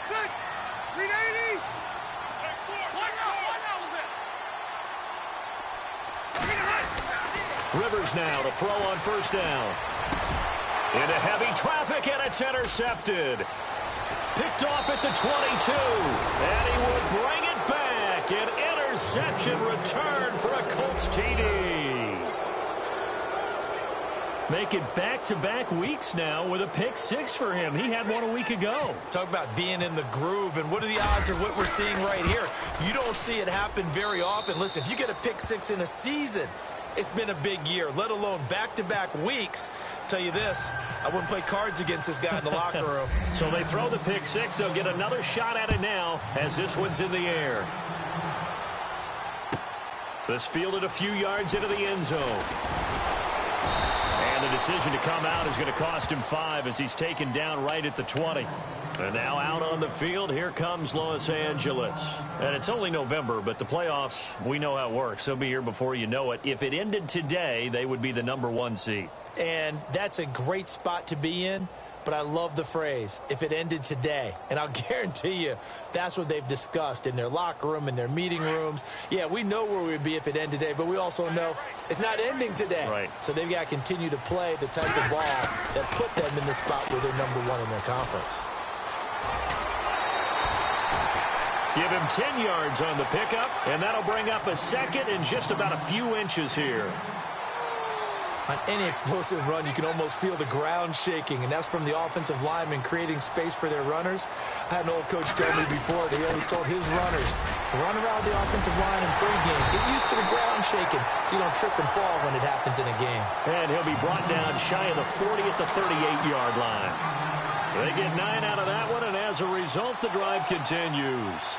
Good. 380. Rivers now to throw on first down. Into heavy traffic, and it's intercepted. Picked off at the 22. And he will bring it back. An interception return for a Colts TD. Make it back-to-back weeks now with a pick six for him. He had one a week ago. Talk about being in the groove, and what are the odds of what we're seeing right here? You don't see it happen very often. Listen, if you get a pick six in a season, it's been a big year, let alone back-to-back weeks. Tell you this, I wouldn't play cards against this guy in the locker room. So they throw the pick six. They'll get another shot at it now as this one's in the air. This fielded a few yards into the end zone. And the decision to come out is going to cost him 5 as he's taken down right at the 20. And now out on the field, here comes Los Angeles. And it's only November, but the playoffs, we know how it works. They'll be here before you know it. If it ended today, they would be the #1 seed. And that's a great spot to be in, but I love the phrase, if it ended today. And I'll guarantee you, that's what they've discussed in their locker room, in their meeting rooms. Yeah, we know where we'd be if it ended today, but we also know it's not ending today. Right. So they've got to continue to play the type of ball that put them in the spot where they're #1 in their conference. Give him 10 yards on the pickup, and that'll bring up a second and just about a few inches here. On any explosive run, you can almost feel the ground shaking, and that's from the offensive linemen creating space for their runners. I had an old coach tell me before that he always told his runners, run around the offensive line in pregame. Get used to the ground shaking so you don't trip and fall when it happens in a game. And he'll be brought down shy of the 40 at the 38-yard line. They get 9 out of that one, and as a result, the drive continues.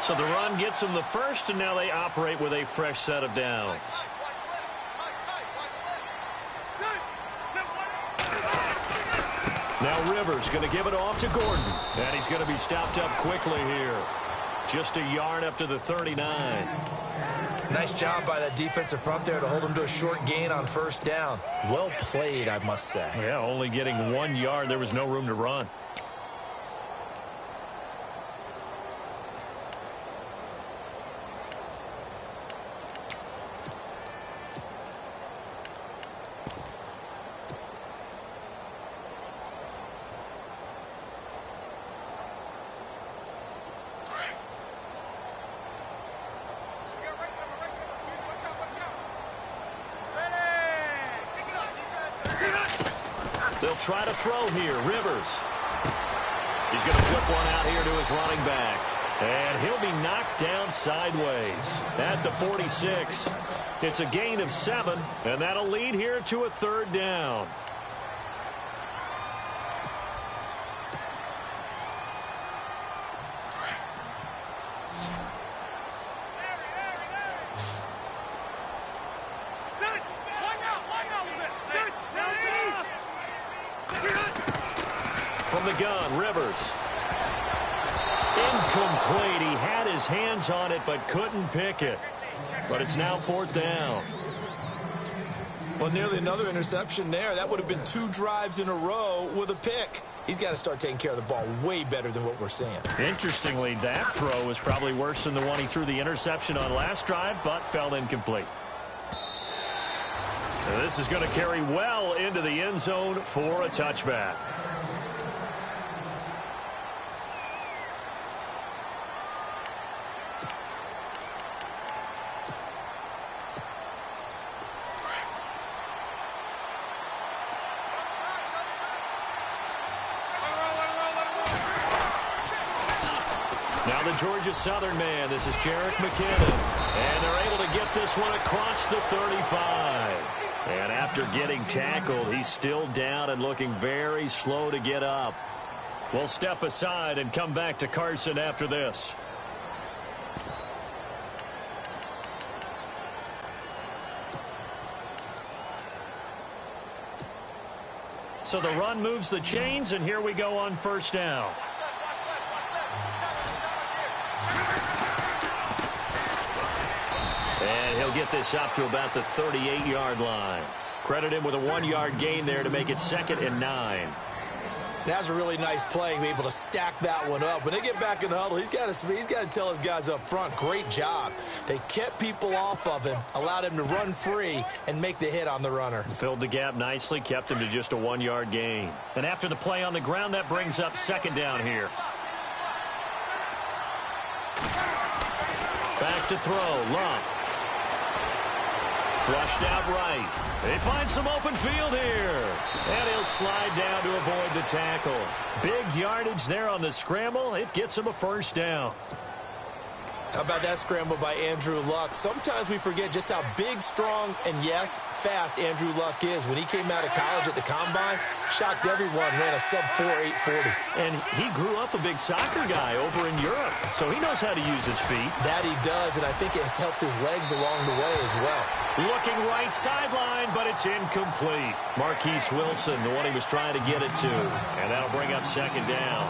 So the run gets them the first, and now they operate with a fresh set of downs. Now Rivers going to give it off to Gordon, and he's going to be stopped up quickly here. Just a yard up to the 39. Nice job by that defensive front there to hold him to a short gain on first down. Well played, I must say. Yeah, only getting 1 yard. There was no room to run. They'll try to throw here. Rivers. He's going to flip one out here to his running back. And he'll be knocked down sideways at the 46. It's a gain of 7, and that'll lead here to a 3rd down. From the gun, Rivers. Incomplete. He had his hands on it but couldn't pick it. But it's now 4th down. Well, nearly another interception there. That would have been 2 drives in a row with a pick. He's got to start taking care of the ball way better than what we're seeing. Interestingly, that throw was probably worse than the one he threw the interception on last drive, but fell incomplete. So this is going to carry well into the end zone for a touchback. Now the Georgia Southern man, this is Jerick McKinnon. And they're able to get this one across the 35. And after getting tackled, he's still down and looking very slow to get up. We'll step aside and come back to Carson after this. So the run moves the chains, and here we go on first down. And he'll get this up to about the 38-yard line. Credit him with a 1-yard gain there to make it 2nd and 9. That was a really nice play, able to stack that one up. When they get back in the huddle, he's got to tell his guys up front, great job. They kept people off of him, allowed him to run free, and make the hit on the runner. Filled the gap nicely, kept him to just a 1-yard gain. And after the play on the ground, that brings up 2nd down here. Back to throw, Lump. Flushed out right. They find some open field here. And he'll slide down to avoid the tackle. Big yardage there on the scramble. It gets him a 1st down. How about that scramble by Andrew Luck? Sometimes we forget just how big, strong, and, yes, fast Andrew Luck is. When he came out of college at the Combine, shocked everyone, ran a sub-4 840. And he grew up a big soccer guy over in Europe, so he knows how to use his feet. That he does, and I think it has helped his legs along the way as well. Looking right sideline, but it's incomplete. Marquise Wilson, the one he was trying to get it to. And that'll bring up 2nd down.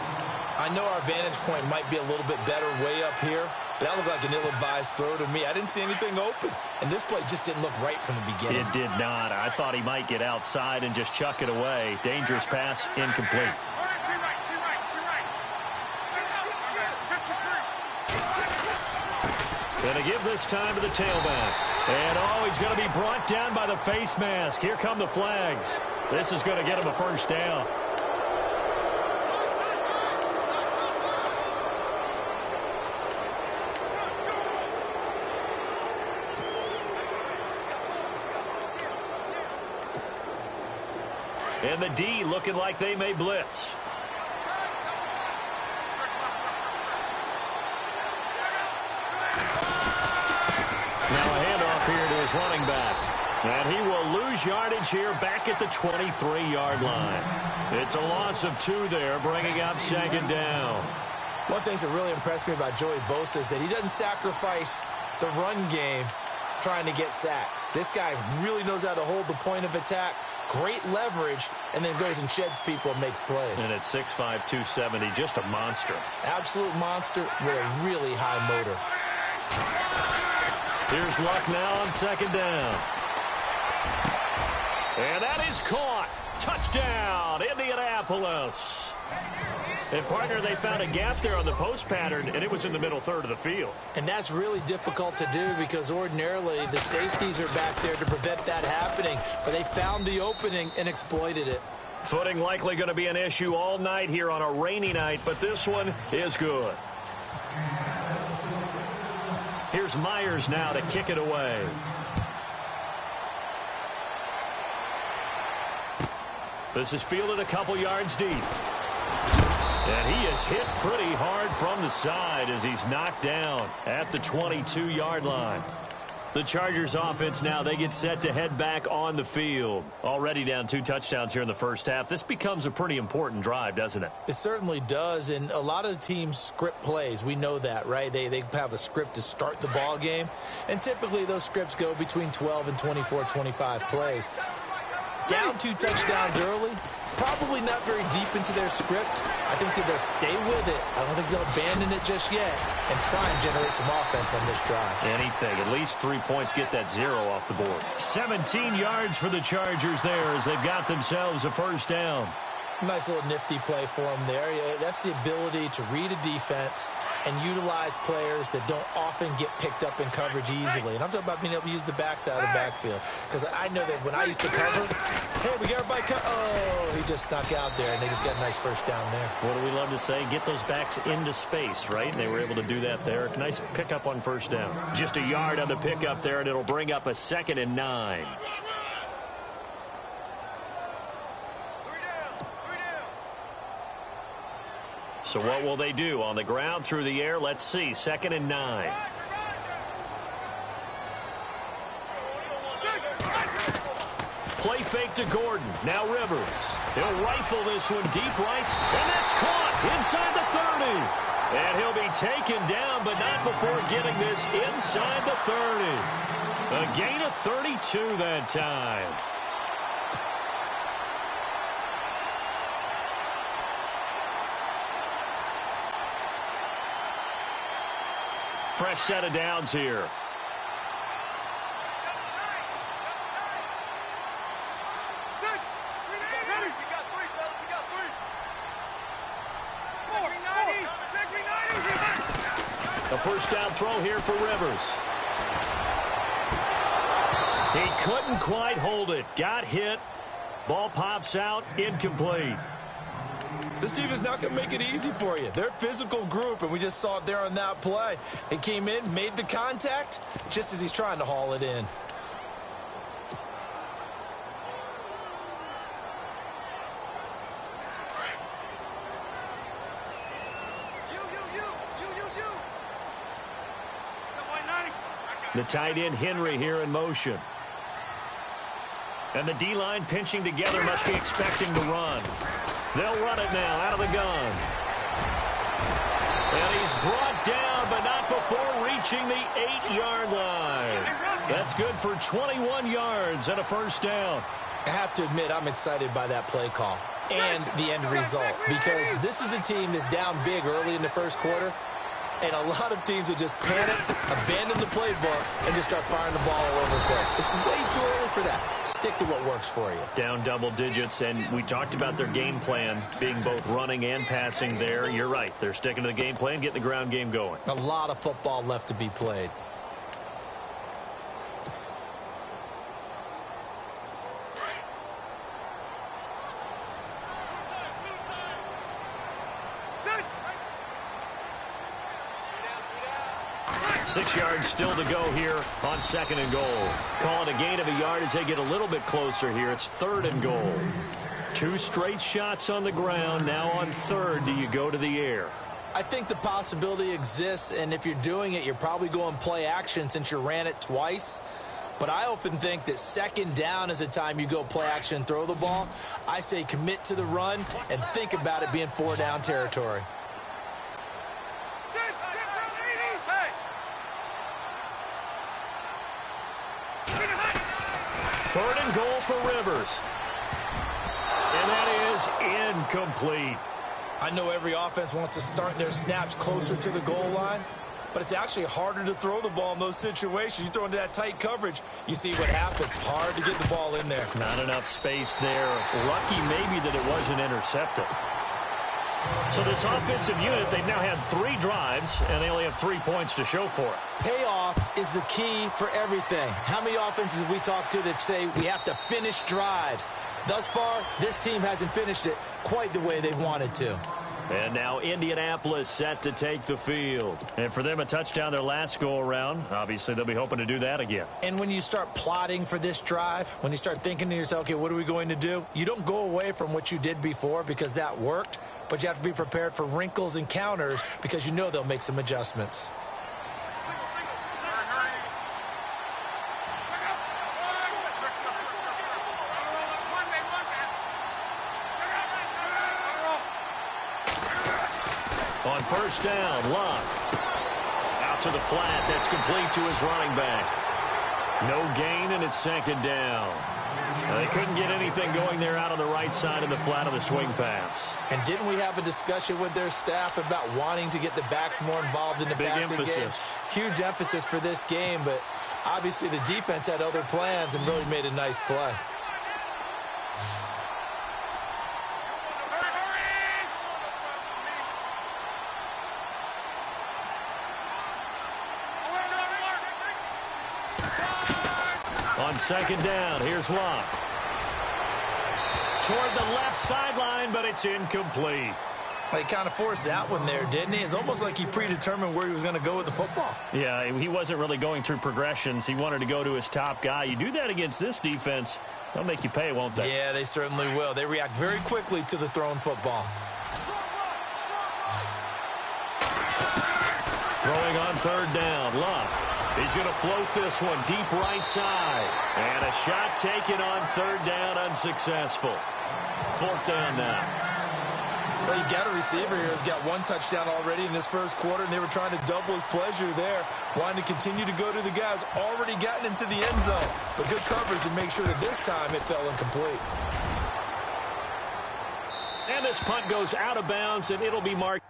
I know our vantage point might be a little bit better way up here, but that looked like an ill-advised throw to me. I didn't see anything open, and this play just didn't look right from the beginning. It did not. I thought he might get outside and just chuck it away. Dangerous pass, incomplete. Gonna give this time to the tailback. And, he's going to be brought down by the face mask. Here come the flags. This is going to get him a 1st down. And the D looking like they may blitz. Now a handoff here to his running back. And he will lose yardage here back at the 23-yard line. It's a loss of 2 there, bringing up 2nd down. One thing that really impressed me about Joey Bosa is that he doesn't sacrifice the run game trying to get sacks. This guy really knows how to hold the point of attack, great leverage, and then goes and sheds people and makes plays. And at 6'5", 270, just a monster. Absolute monster with a really high motor. Here's Luck now on 2nd down. And that is caught. Touchdown, Indianapolis. And, partner, they found a gap there on the post pattern, and it was in the middle third of the field. And that's really difficult to do because ordinarily the safeties are back there to prevent that happening. But they found the opening and exploited it. Footing likely going to be an issue all night here on a rainy night, but this one is good. Here's Myers now to kick it away. This is fielded a couple yards deep. And he is hit pretty hard from the side as he's knocked down at the 22-yard line. The Chargers offense now, they get set to head back on the field. Already down 2 touchdowns here in the first half. This becomes a pretty important drive, doesn't it? It certainly does, and a lot of the teams script plays. We know that, right? They have a script to start the ball game, and typically those scripts go between 12 and 24, 25 plays. Down 2 touchdowns early, probably not very deep into their script. I think that they'll stay with it. I don't think they'll abandon it just yet and try and generate some offense on this drive. Anything. At least 3 points, get that 0 off the board. 17 yards for the Chargers there as they've got themselves a 1st down. Nice little nifty play for them there. Yeah, that's the ability to read a defense and utilize players that don't often get picked up in coverage easily. And I'm talking about being able to use the backside of the backfield. Because I know that when I used to cover, hey, we got everybody oh, he just snuck out there, and they just got a nice 1st down there. What do we love to say? Get those backs into space, right? And they were able to do that there. Nice pickup on 1st down. Just a yard on the pickup there, and it'll bring up a 2nd and 9. So what will they do? On the ground, through the air, let's see. 2nd and 9. Play fake to Gordon. Now Rivers. He'll rifle this one deep right, and that's caught inside the 30. And he'll be taken down, but not before getting this inside the 30. A gain of 32 that time. Fresh set of downs here. first down throw here for Rivers. He couldn't quite hold it. Got hit. Ball pops out. Incomplete. This team is not going to make it easy for you. They're a physical group, and we just saw it there on that play. He came in, made the contact, just as he's trying to haul it in. The tight end, Henry, here in motion. And the D-line pinching together must be expecting to run. They'll run it now out of the gun. And he's brought down, but not before reaching the 8-yard line. That's good for 21 yards and a first down. I have to admit, I'm excited by that play call and the end result, because this is a team that's down big early in the first quarter, and a lot of teams will just panic, abandon the playbook, and just start firing the ball all over the place. It's way too early for that. Stick to what works for you. Down double digits, and we talked about their game plan being both running and passing there. You're right. They're sticking to the game plan, getting the ground game going. A lot of football left to be played. Six yards still to go here on 2nd and goal. Call it a gain of a yard as they get a little bit closer here. It's 3rd and goal. 2 straight shots on the ground. Now on 3rd, do you go to the air? I think the possibility exists, and if you're doing it, you're probably going play action since you ran it twice. But I often think that 2nd down is a time you go play action and throw the ball. I say commit to the run and think about it being 4-down territory. 3rd and goal for Rivers. And that is incomplete. I know every offense wants to start their snaps closer to the goal line, but it's actually harder to throw the ball in those situations. You throw into that tight coverage, you see what happens. Hard to get the ball in there. Not enough space there. Lucky maybe that it wasn't intercepted. So this offensive unit, they've now had 3 drives, and they only have 3 points to show for it. Payoff is the key for everything. How many offenses have we talked to that say we have to finish drives? Thus far, this team hasn't finished it quite the way they wanted to. And now Indianapolis set to take the field. And for them, a touchdown their last go-around. Obviously, they'll be hoping to do that again. And when you start plotting for this drive, when you start thinking to yourself, okay, what are we going to do? You don't go away from what you did before because that worked, but you have to be prepared for wrinkles and counters because you know they'll make some adjustments. On first down, Luck. Out to the flat. That's complete to his running back. No gain, and it's 2nd down. They couldn't get anything going there out on the right side of the flat of the swing pass. And didn't we have a discussion with their staff about wanting to get the backs more involved in the passing game? Huge emphasis for this game, but obviously the defense had other plans and really made a nice play. On 2nd down, here's Luck. Toward the left sideline, but it's incomplete. He kind of forced that one there, didn't he? It's almost like he predetermined where he was going to go with the football. Yeah, he wasn't really going through progressions. He wanted to go to his top guy. You do that against this defense, they'll make you pay, won't they? Yeah, they certainly will. They react very quickly to the thrown football. Throwing on 3rd down, Luck. He's going to float this one deep right side. And a shot taken on 3rd down, unsuccessful. 4th down now. Well, you got a receiver here who's got 1 touchdown already in this first quarter, and they were trying to double his pleasure there, wanting to continue to go to the guys already gotten into the end zone. But good coverage to make sure that this time it fell incomplete. And this punt goes out of bounds, and it'll be marked.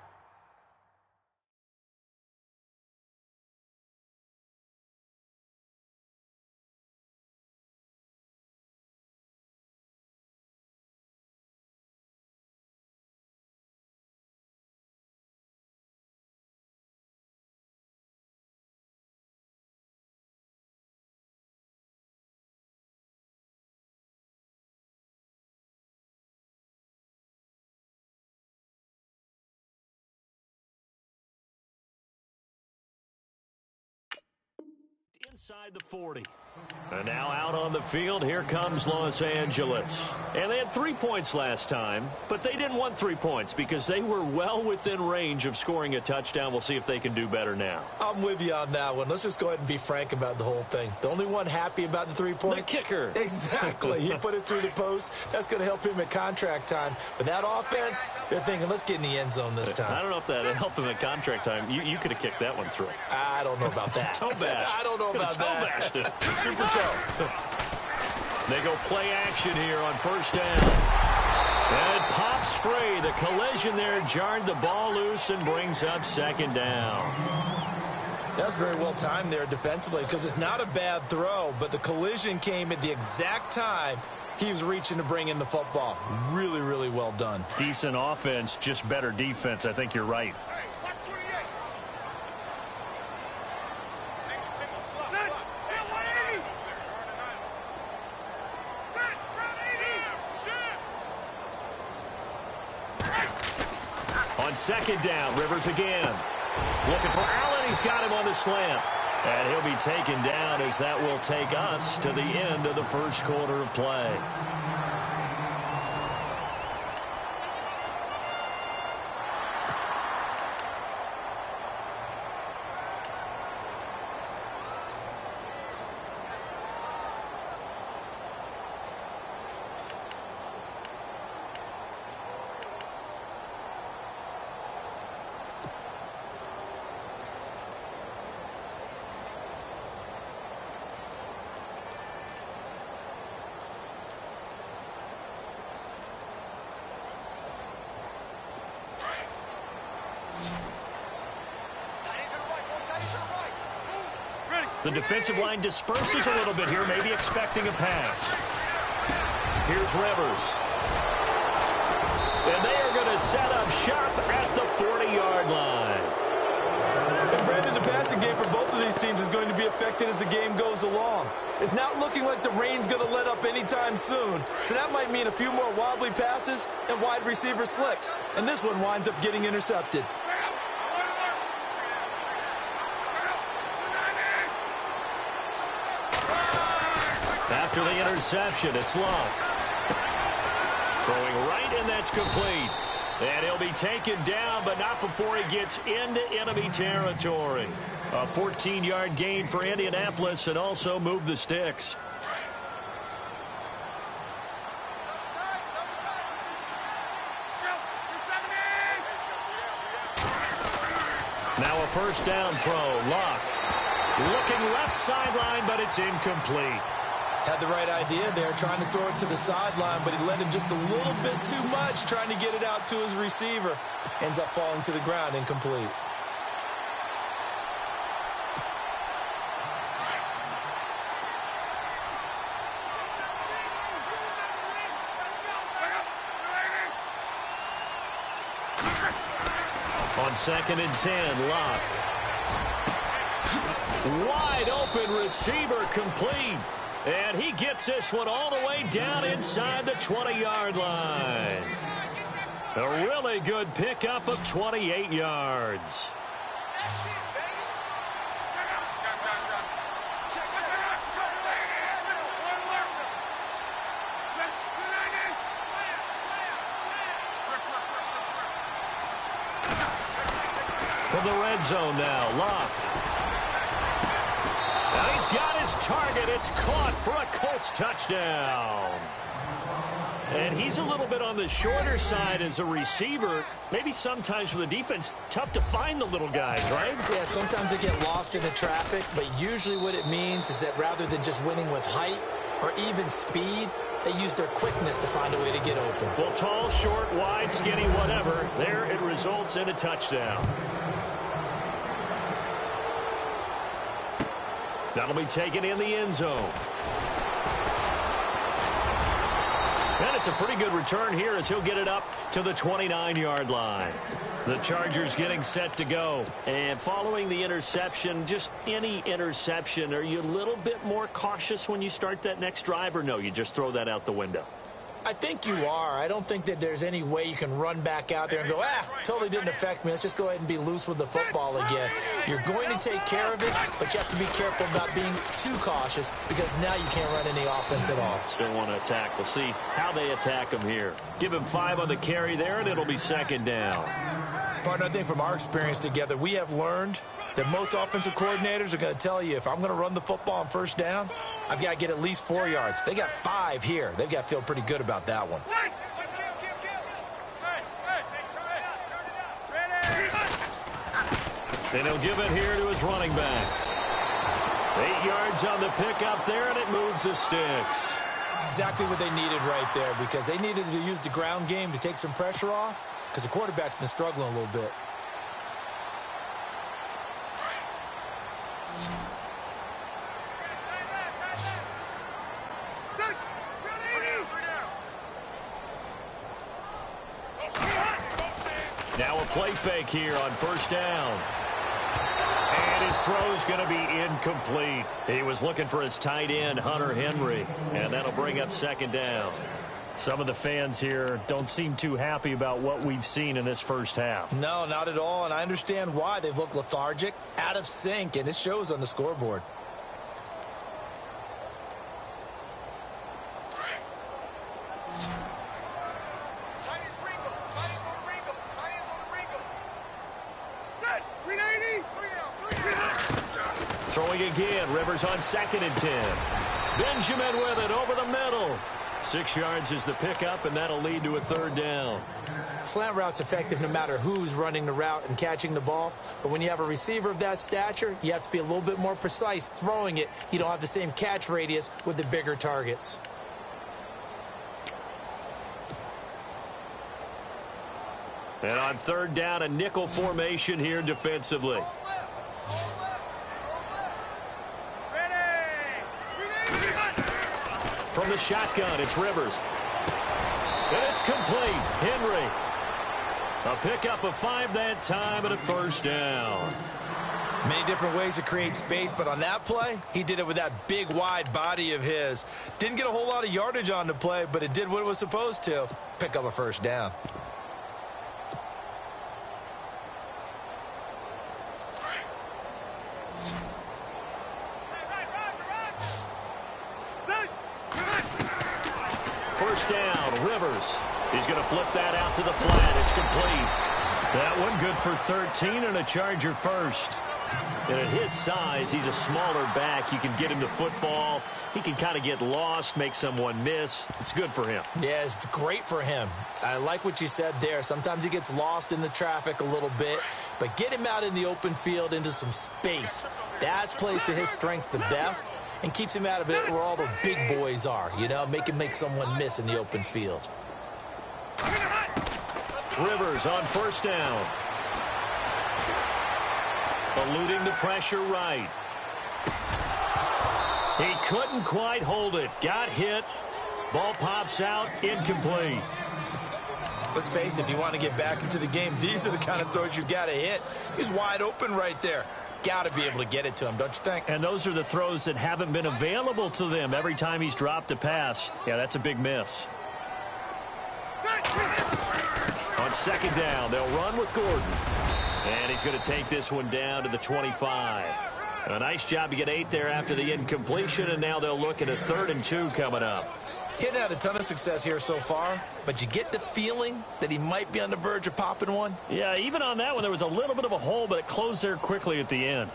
inside the 40. And now out on the field, here comes Los Angeles. And they had 3 points last time, but they didn't want 3 points because they were well within range of scoring a touchdown. We'll see if they can do better now. I'm with you on that one. Let's just go ahead and be frank about the whole thing. The only one happy about the 3-point? The kicker. Exactly. He put it through the post. That's going to help him at contract time. But that offense, they're thinking, let's get in the end zone this time. I don't know if that helped him at contract time. You could have kicked that one through. I don't know about that. Toe bash. I don't know about that. Bashed it. Super toe. They go play action here on first down. And it pops free. The collision there jarred the ball loose and brings up second down. That's very well timed there defensively because it's not a bad throw, but the collision came at the exact time he was reaching to bring in the football. Really, really well done. Decent offense, just better defense. I think you're right. On second down, Rivers again. Looking for Allen. He's got him on the slant. And he'll be taken down as that will take us to the end of the first quarter of play. The defensive line disperses a little bit here, maybe expecting a pass. Here's Rivers. And they are going to set up shop at the 40-yard line. And Brandon, the passing game for both of these teams is going to be affected as the game goes along. It's not looking like the rain's going to let up anytime soon, so that might mean a few more wobbly passes and wide receiver slicks. And this one winds up getting intercepted. After the interception, it's Locke. Throwing right, and that's complete. And he'll be taken down, but not before he gets into enemy territory. A 14-yard gain for Indianapolis and also move the sticks. Now a first down throw. Locke looking left sideline, but it's incomplete. Had the right idea there, trying to throw it to the sideline, but he let him just a little bit too much, trying to get it out to his receiver. Ends up falling to the ground, incomplete. On 2nd and 10, Locke. Wide open receiver, complete. And he gets this one all the way down inside the 20-yard line. A really good pickup of 28 yards. From the red zone now, Locke. And he's got his target. It's caught for a Colts touchdown. And he's a little bit on the shorter side as a receiver. Maybe sometimes for the defense, tough to find the little guys, right? Yeah, sometimes they get lost in the traffic, but usually what it means is that rather than just winning with height or even speed, they use their quickness to find a way to get open. Well, tall, short, wide, skinny, whatever, there it results in a touchdown. That'll be taken in the end zone. And it's a pretty good return here as he'll get it up to the 29-yard line. The Chargers getting set to go. And following the interception, just any interception, are you a little bit more cautious when you start that next drive, or no, you just throw that out the window? I think you are. I don't think that there's any way you can run back out there and go, totally didn't affect me. Let's just go ahead and be loose with the football again. You're going to take care of it, but you have to be careful about being too cautious because now you can't run any offense at all. Still want to attack. We'll see how they attack him here. Give him 5 on the carry there, and it'll be second down. Partner, I think from our experience together, we have learned that most offensive coordinators are going to tell you, if I'm going to run the football on first down, I've got to get at least 4 yards. They got 5 here. They've got to feel pretty good about that one. And he'll give it here to his running back. 8 yards on the pickup there, and it moves the sticks. Exactly what they needed right there, because they needed to use the ground game to take some pressure off, because the quarterback's been struggling a little bit. Now a play fake here on first down. And his throw's going to be incomplete. He was looking for his tight end, Hunter Henry, and that'll bring up second down. Some of the fans here don't seem too happy about what we've seen in this first half. No, not at all, and I understand why. They've looked lethargic, out of sync, and it shows on the scoreboard. Throwing again, Rivers on 2nd and 10. Benjamin with it over the middle. 6 yards is the pickup, and that'll lead to a third down. Slant route's effective no matter who's running the route and catching the ball. But when you have a receiver of that stature, you have to be a little bit more precise throwing it. You don't have the same catch radius with the bigger targets. And on third down, a nickel formation here defensively. From the shotgun, it's Rivers. And it's complete. Henry. A pickup of 5 that time and a first down. Many different ways to create space, but on that play, he did it with that big, wide body of his. Didn't get a whole lot of yardage on the play, but it did what it was supposed to. Pick up a first down. First down, Rivers. He's going to flip that out to the flat. It's complete. That one good for 13 and a Charger first. And at his size, he's a smaller back. You can get him to football. He can kind of get lost, make someone miss. It's good for him. Yeah, it's great for him. I like what you said there. Sometimes he gets lost in the traffic a little bit, but get him out in the open field into some space. That plays to his strengths the best and keeps him out of it where all the big boys are, you know, make him make someone miss in the open field. Rivers on first down. Eluding the pressure right. He couldn't quite hold it. Got hit. Ball pops out. Incomplete. Let's face it, if you want to get back into the game, these are the kind of throws you've got to hit. He's wide open right there. Got to be able to get it to him, don't you think? And those are the throws that haven't been available to them every time he's dropped a pass. Yeah, that's a big miss. On second down, they'll run with Gordon. And he's going to take this one down to the 25. A nice job to get 8 there after the incompletion, and now they'll look at a 3rd and 2 coming up. Hitting had a ton of success here so far, but you get the feeling that he might be on the verge of popping one. Yeah, even on that one, there was a little bit of a hole, but it closed there quickly at the end.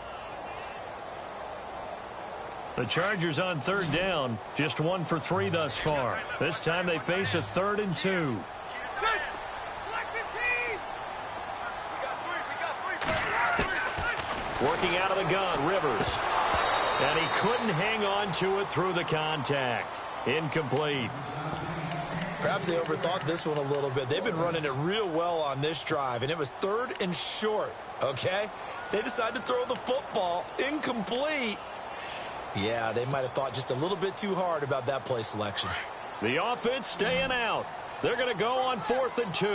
The Chargers on 3rd down, just 1 for 3 thus far. This time they face a 3rd and 2. Working out of the gun, Rivers. And he couldn't hang on to it through the contact. Incomplete. Perhaps they overthought this one a little bit. They've been running it real well on this drive, and it was 3rd and short, okay? They decided to throw the football. Incomplete. Yeah, they might have thought just a little bit too hard about that play selection. The offense staying out. They're going to go on 4th and 2.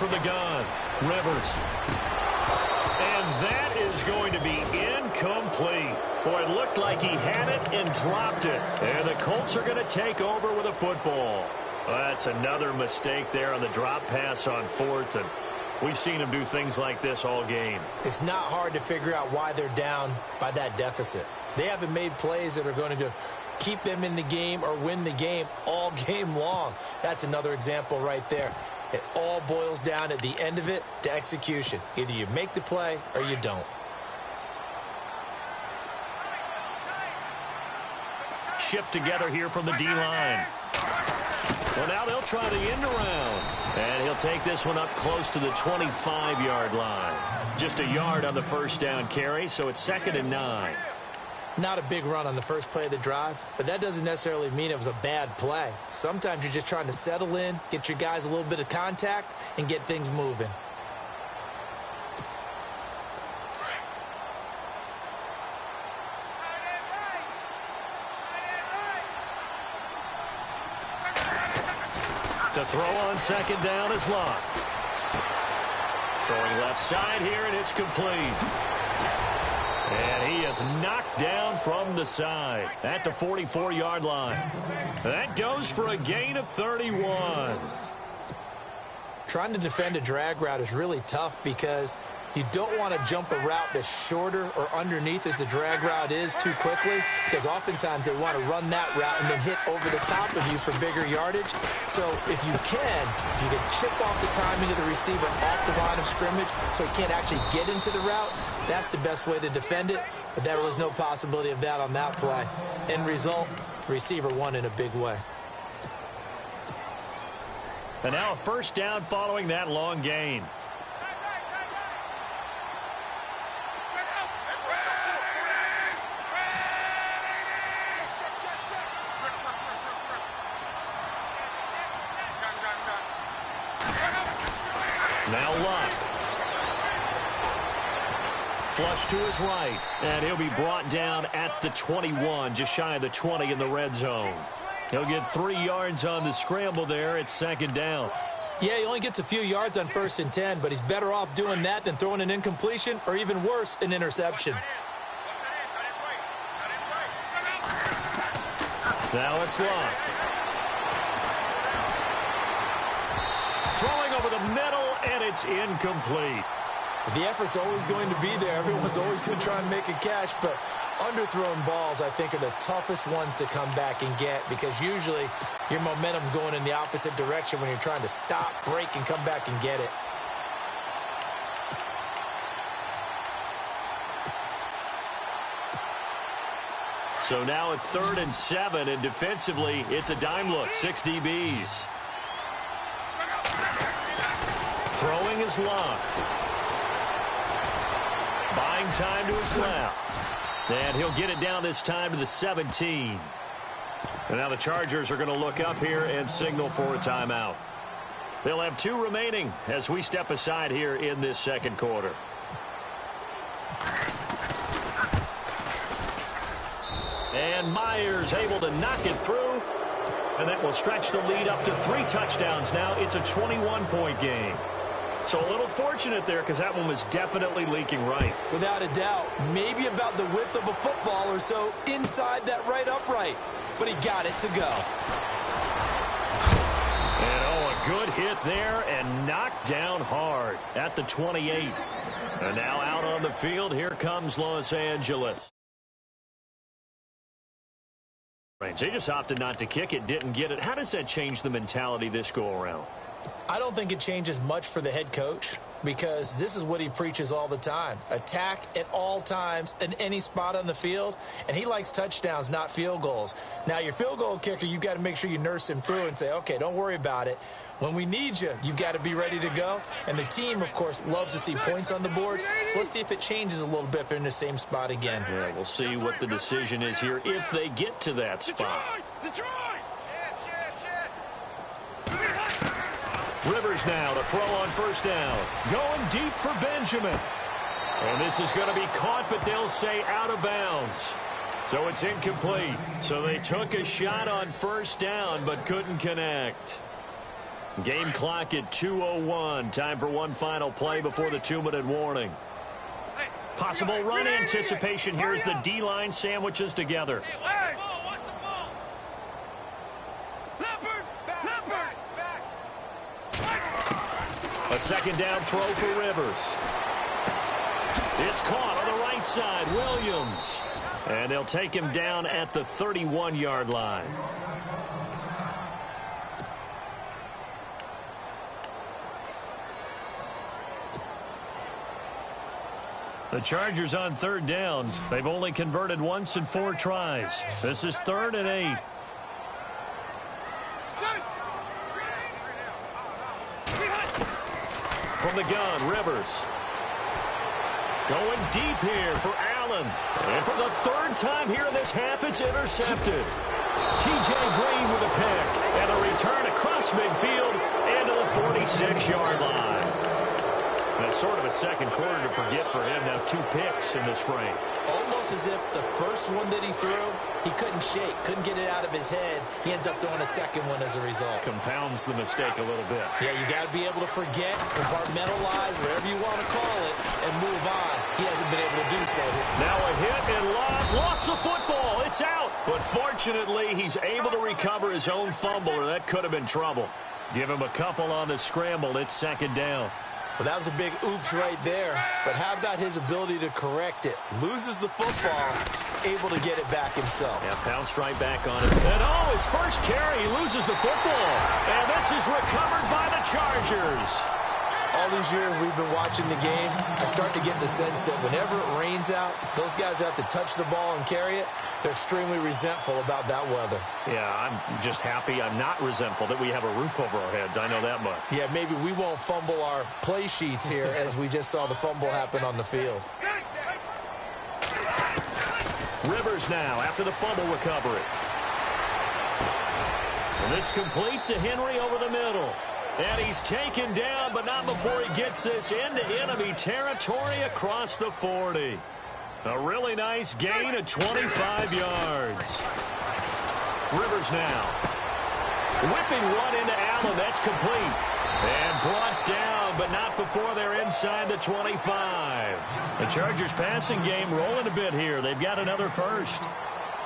from the gun. Rivers. And that is going to be incomplete. Boy, it looked like he had it and dropped it. And the Colts are going to take over with a football. Well, that's another mistake there on the drop pass on fourth. And we've seen him do things like this all game. It's not hard to figure out why they're down by that deficit. They haven't made plays that are going to keep them in the game or win the game all game long. That's another example right there. It all boils down at the end of it to execution. Either you make the play or you don't. Shift together here from the D-line. Well, now they'll try the end around. And he'll take this one up close to the 25-yard line. Just a yard on the first down carry, so it's 2nd and 9. Not a big run on the first play of the drive, but that doesn't necessarily mean it was a bad play. Sometimes you're just trying to settle in, get your guys a little bit of contact, and get things moving. To throw on 2nd down is Locke. Throwing left side here, and it's complete. And he is knocked down from the side at the 44-yard line. That goes for a gain of 31. Trying to defend a drag route is really tough because you don't want to jump a route that's shorter or underneath as the drag route is too quickly, because oftentimes they want to run that route and then hit over the top of you for bigger yardage. So if you can chip off the timing of the receiver off the line of scrimmage so he can't actually get into the route, that's the best way to defend it. But there was no possibility of that on that play. End result, the receiver won in a big way. And now a first down following that long gain. Now Locke. Flush to his right, and he'll be brought down at the 21, just shy of the 20 in the red zone. He'll get 3 yards on the scramble there. It's 2nd down. Yeah, he only gets a few yards on 1st and 10, but he's better off doing that than throwing an incompletion or even worse, an interception. Now it's Locke. Throwing over the middle, and it's incomplete. The effort's always going to be there. Everyone's always going to try and make a catch, but underthrown balls, I think, are the toughest ones to come back and get, because usually your momentum's going in the opposite direction when you're trying to stop, break, and come back and get it. So now it's 3rd and 7, and defensively, it's a dime look, 6 DBs. Throwing is Locke. Buying time to his left. And he'll get it down this time to the 17. And now the Chargers are going to look up here and signal for a timeout. They'll have 2 remaining as we step aside here in this second quarter. And Myers able to knock it through. And that will stretch the lead up to 3 touchdowns now. It's a 21-point game. So a little fortunate there, because that one was definitely leaking right. Without a doubt. Maybe about the width of a football or so inside that right upright. But he got it to go. And a good hit there and knocked down hard at the 28. And now out on the field, here comes Los Angeles. They just opted not to kick it, didn't get it. How does that change the mentality this go-around? I don't think it changes much for the head coach, because this is what he preaches all the time. Attack at all times in any spot on the field, and he likes touchdowns, not field goals. Now, your field goal kicker, you've got to make sure you nurse him through and say, okay, don't worry about it. When we need you, you've got to be ready to go. And the team, of course, loves to see points on the board. So let's see if it changes a little bit if they're in the same spot again. Yeah, we'll see what the decision is here if they get to that spot. Detroit! Rivers now to throw on first down. Going deep for Benjamin. And this is going to be caught, but they'll say out of bounds. So it's incomplete. So they took a shot on first down, but couldn't connect. Game clock at 2:01. Time for one final play before the 2-minute warning. Possible run anticipation here as the D-line sandwiches together. A second down throw for Rivers. It's caught on the right side. Williams. And they'll take him down at the 31-yard line. The Chargers on third down. They've only converted once in 4 tries. This is 3rd and 8. From the gun, Rivers. Going deep here for Allen. And for the 3rd time here in this half, it's intercepted. T.J. Green with a pick. And a return across midfield into the 46-yard line. That's sort of a second quarter to forget for him. Now 2 picks in this frame. Almost as if the first one that he threw, he couldn't shake, couldn't get it out of his head. He ends up throwing a second one as a result. Compounds the mistake a little bit. Yeah, you got to be able to forget, compartmentalize, whatever you want to call it, and move on. He hasn't been able to do so. Now a hit and lost the football. It's out. But fortunately, he's able to recover his own fumble, or that could have been trouble. Give him a couple on the scramble. It's 2nd down. Well, that was a big oops right there. But how about his ability to correct it? Loses the football, able to get it back himself. Yeah, pounced right back on it. And his first carry, he loses the football. And this is recovered by the Chargers. All these years we've been watching the game, I start to get the sense that whenever it rains out, those guys who have to touch the ball and carry it, they're extremely resentful about that weather. Yeah, I'm just happy I'm not resentful that we have a roof over our heads. I know that much. Yeah, maybe we won't fumble our play sheets here as we just saw the fumble happen on the field. Rivers now after the fumble recovery. And this complete to Henry over the middle. And he's taken down, but not before he gets this into enemy territory across the 40. A really nice gain of 25 yards. Rivers now. Whipping one into Allen. That's complete. And brought down, but not before they're inside the 25. The Chargers passing game rolling a bit here. They've got another first.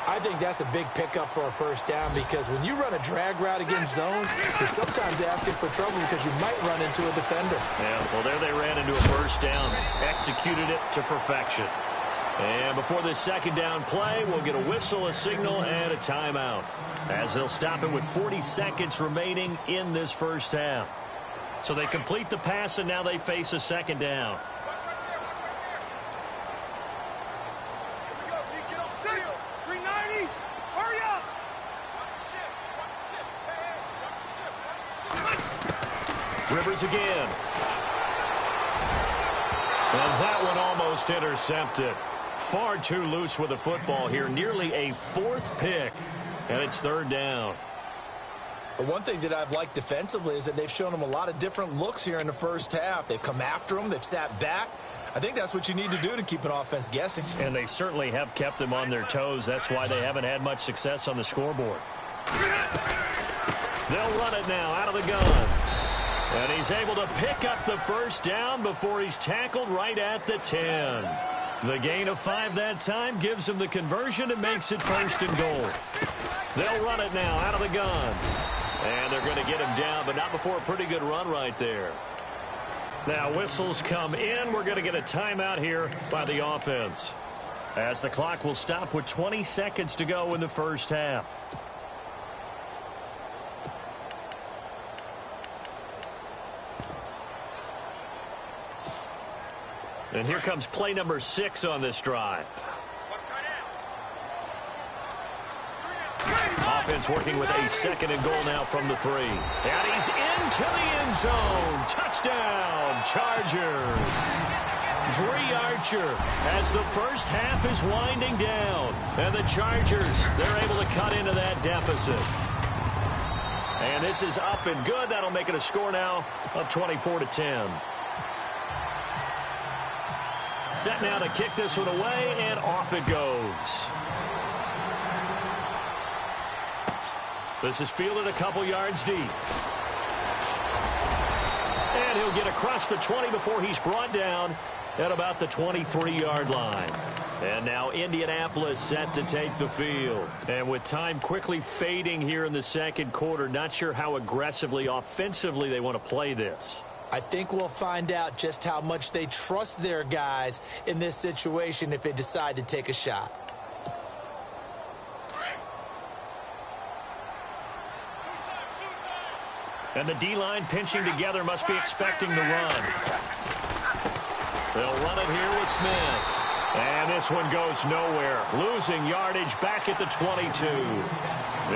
I think that's a big pickup for a first down because when you run a drag route against zone, you're sometimes asking for trouble because you might run into a defender. Yeah, well, there they ran into a first down. Executed it to perfection. And before this second down play, we'll get a whistle, a signal, and a timeout, as they'll stop it with 40 seconds remaining in this first half. So they complete the pass, and now they face a second down. Rivers again. And that one almost intercepted. Far too loose with the football here. Nearly a 4th pick. And it's 3rd down. One thing that I've liked defensively is that they've shown them a lot of different looks here in the first half. They've come after them. They've sat back. I think that's what you need to do to keep an offense guessing. And they certainly have kept them on their toes. That's why they haven't had much success on the scoreboard. They'll run it now out of the gun. And he's able to pick up the first down before he's tackled right at the 10. The gain of 5 that time gives him the conversion and makes it 1st and goal. They'll run it now out of the gun. And they're going to get him down, but not before a pretty good run right there. Now whistles come in. We're going to get a timeout here by the offense, as the clock will stop with 20 seconds to go in the first half. And here comes play number 6 on this drive. Offense working with a 2nd and goal now from the 3. And he's into the end zone. Touchdown, Chargers. Dree Archer as the first half is winding down. And the Chargers, they're able to cut into that deficit. And this is up and good. That'll make it a score now of 24-10. Set now to kick this one away, and off it goes. This is fielded a couple yards deep. And he'll get across the 20 before he's brought down at about the 23-yard line. And now Indianapolis set to take the field. And with time quickly fading here in the second quarter, not sure how aggressively, offensively they want to play this. I think we'll find out just how much they trust their guys in this situation if they decide to take a shot. And the D-line pinching together must be expecting the run. They'll run it here with Smith. And this one goes nowhere. Losing yardage back at the 22.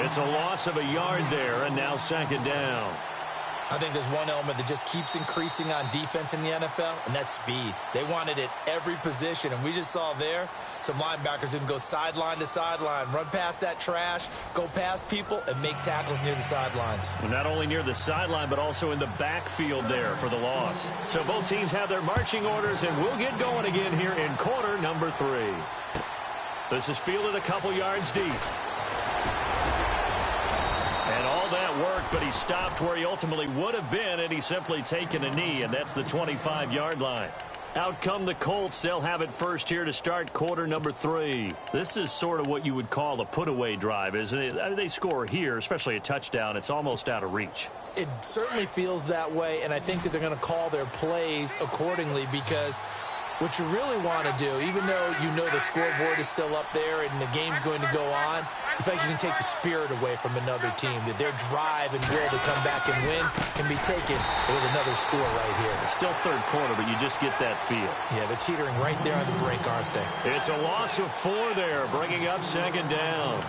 It's a loss of a yard there, and now second down. I think there's one element that just keeps increasing on defense in the NFL, and that's speed. They want it at every position, and we just saw there some linebackers who can go sideline to sideline, run past that trash, go past people, and make tackles near the sidelines. And not only near the sideline, but also in the backfield there for the loss. So both teams have their marching orders, and we'll get going again here in quarter number 3. This is fielded a couple yards deep. And all that worked, but he stopped where he ultimately would have been, and he's simply taken a knee, and that's the 25-yard line. Out come the Colts. They'll have it first here to start quarter number 3. This is sort of what you would call a put-away drive, isn't it? I mean, they score here, especially a touchdown. It's almost out of reach. It certainly feels that way, and I think that they're going to call their plays accordingly because what you really want to do, even though you know the scoreboard is still up there and the game's going to go on, I think you can take the spirit away from another team, that their drive and will to come back and win can be taken with another score right here. It's still third quarter, but you just get that feel. Yeah, they're teetering right there on the brink, aren't they? It's a loss of 4 there, bringing up second down.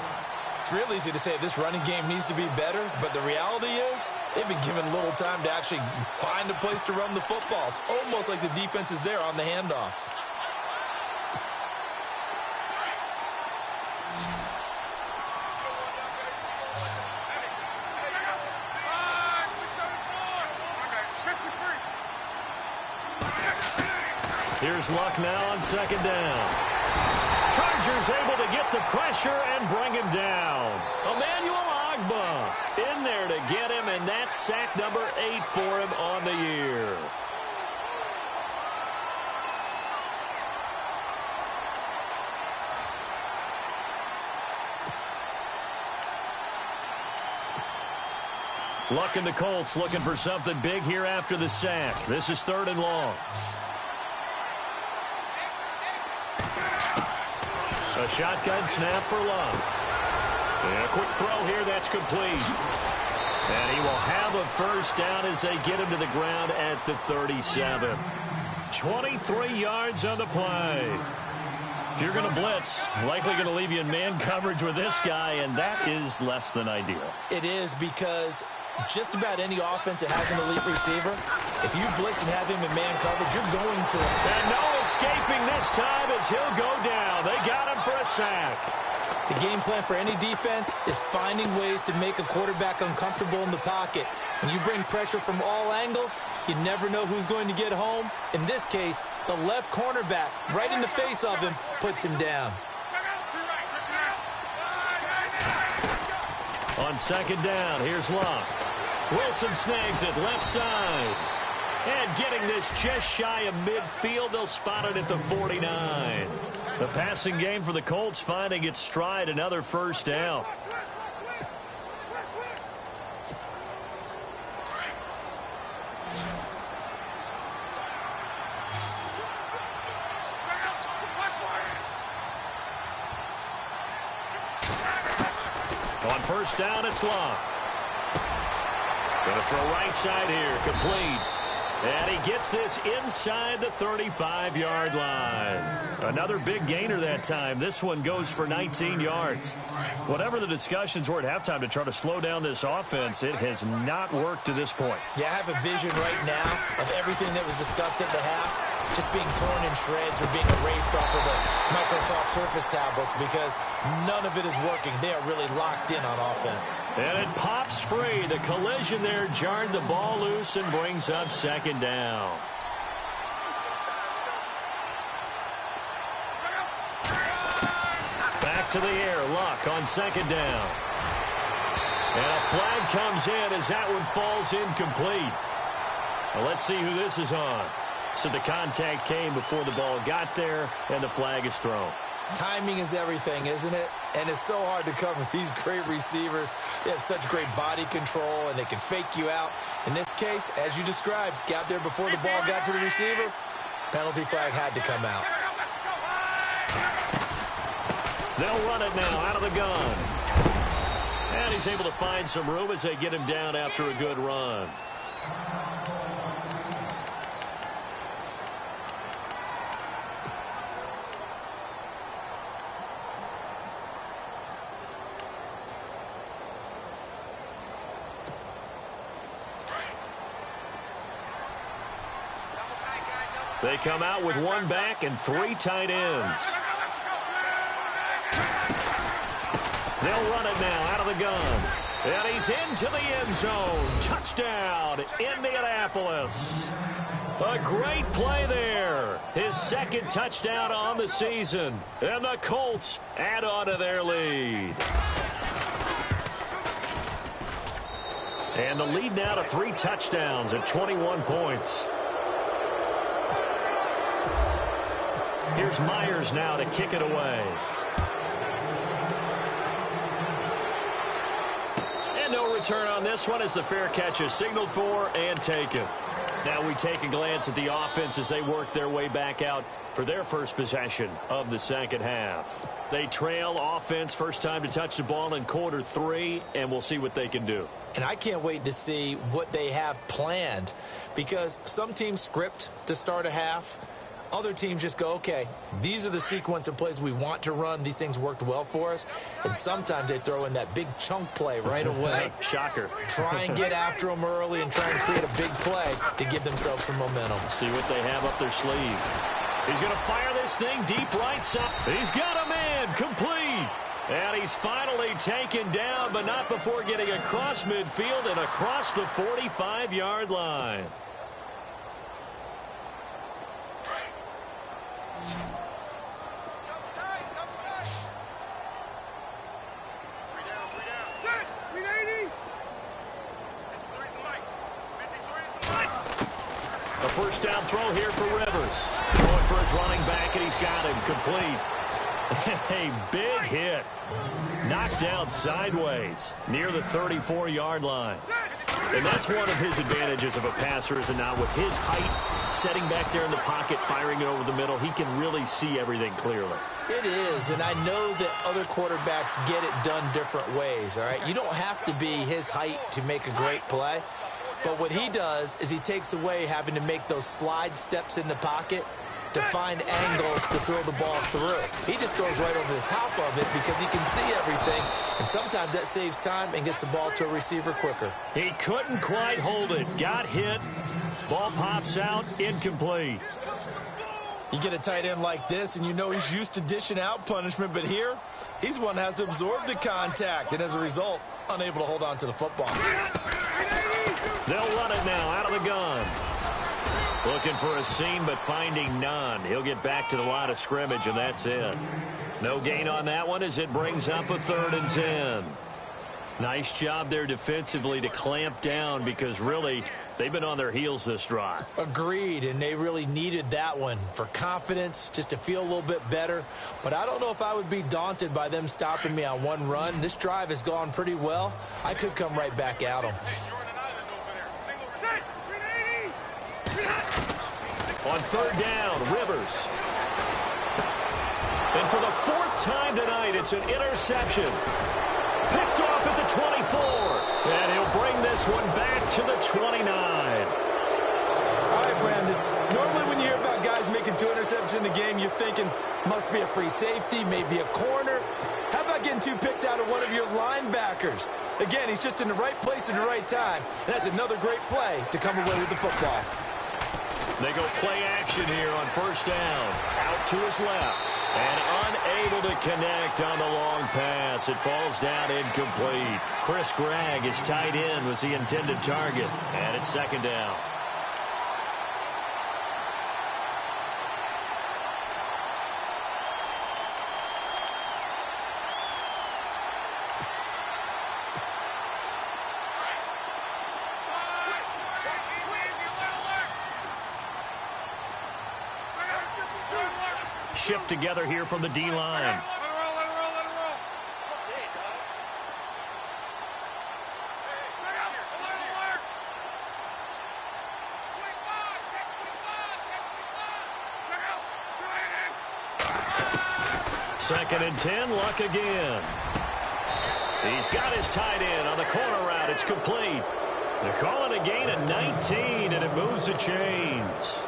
It's real easy to say this running game needs to be better, but the reality is they've been given little time to actually find a place to run the football. It's almost like the defense is there on the handoff. Here's Luck now on second down. Chargers able to get the pressure and bring him down. Emmanuel Ogbah in there to get him, and that's sack number 8 for him on the year. Luck and the Colts looking for something big here after the sack. This is 3rd and long. A shotgun snap for Luck. And a quick throw here that's complete. And he will have a first down as they get him to the ground at the 37. 23 yards on the play. If you're going to blitz, likely going to leave you in man coverage with this guy, and that is less than ideal. It is because just about any offense that has an elite receiver, if you blitz and have him in man coverage, you're going to him. And no escaping this time as he'll go down. They got him for a sack. The game plan for any defense is finding ways to make a quarterback uncomfortable in the pocket. When you bring pressure from all angles, you never know who's going to get home. In this case, the left cornerback, right in the face of him, puts him down. On second down, here's Luck. Wilson snags it left side. And getting this just shy of midfield, they'll spot it at the 49. The passing game for the Colts finding its stride, another first down. On first down, it's Luck. Going to throw right side here, complete. And he gets this inside the 35-yard line. Another big gainer that time. This one goes for 19 yards. Whatever the discussions were at halftime to try to slow down this offense, it has not worked to this point. Yeah, I have a vision right now of everything that was discussed at the half just being torn in shreds or being erased off of the Microsoft Surface tablets because none of it is working. They are really locked in on offense. And it pops free. The collision there jarred the ball loose and brings up second down. Back to the air. Luck on second down. And a flag comes in as that one falls incomplete. Well, let's see who this is on. So the contact came before the ball got there, and the flag is thrown. Timing is everything, isn't it? And it's so hard to cover these great receivers. They have such great body control, and they can fake you out. In this case, as you described, got there before the ball got to the receiver. Penalty flag had to come out. They'll run it now out of the gun. And he's able to find some room as they get him down after a good run. They come out with one back and three tight ends. They'll run it now out of the gun. And he's into the end zone. Touchdown, Indianapolis. A great play there. His second touchdown on the season. And the Colts add on to their lead. And the lead now to 3 touchdowns at 21 points. Here's Myers now to kick it away. And no return on this one as the fair catch is signaled for and taken. Now we take a glance at the offense as they work their way back out for their first possession of the second half. They trail offense, first time to touch the ball in quarter 3, and we'll see what they can do. And I can't wait to see what they have planned, because some teams script to start a half. Other teams just go, okay, these are the sequence of plays we want to run. These things worked well for us. And sometimes they throw in that big chunk play right away. Shocker. Try and get after them early and try and create a big play to give themselves some momentum. See what they have up their sleeve. He's going to fire this thing deep right side. He's got him in, complete. And he's finally taken down, but not before getting across midfield and across the 45-yard line. A first down throw here for Rivers. Throwing for his running back, and he's got him complete. A big hit. Knocked down sideways near the 34-yard line. And that's one of his advantages of a passer, is it not? With his height, setting back there in the pocket, firing it over the middle, he can really see everything clearly. It is, and I know that other quarterbacks get it done different ways, all right? You don't have to be his height to make a great play. But what he does is he takes away having to make those slide steps in the pocket to find angles to throw the ball through. He just throws right over the top of it because he can see everything, and sometimes that saves time and gets the ball to a receiver quicker. He couldn't quite hold it. Got hit. Ball pops out. Incomplete. You get a tight end like this, and you know he's used to dishing out punishment, but here, he's one that has to absorb the contact, and as a result, unable to hold on to the football. They'll run it now out of the gun. Looking for a seam, but finding none. He'll get back to the line of scrimmage, and that's it. No gain on that one as it brings up a 3rd and 10. Nice job there defensively to clamp down, because really they've been on their heels this drive. Agreed, and they really needed that one for confidence, just to feel a little bit better. But I don't know if I would be daunted by them stopping me on one run. This drive has gone pretty well. I could come right back at them. On 3rd down, Rivers. And for the 4th time tonight, it's an interception. Picked off at the 24. And he'll bring this one back to the 29. All right, Brandon. Normally when you hear about guys making 2 interceptions in the game, you're thinking, must be a free safety, maybe a corner. How about getting 2 picks out of one of your linebackers? Again, he's just in the right place at the right time. And that's another great play to come away with the football. They go play action here on 1st down. Out to his left. And unable to connect on the long pass. It falls down incomplete. Chris Gregg, his tight end, was the intended target. And it's 2nd down. shift together here from the D-line. Second and 10, Luck again. He's got his tight end on the corner route. It's complete. They're calling a gain of 19, and it moves the chains.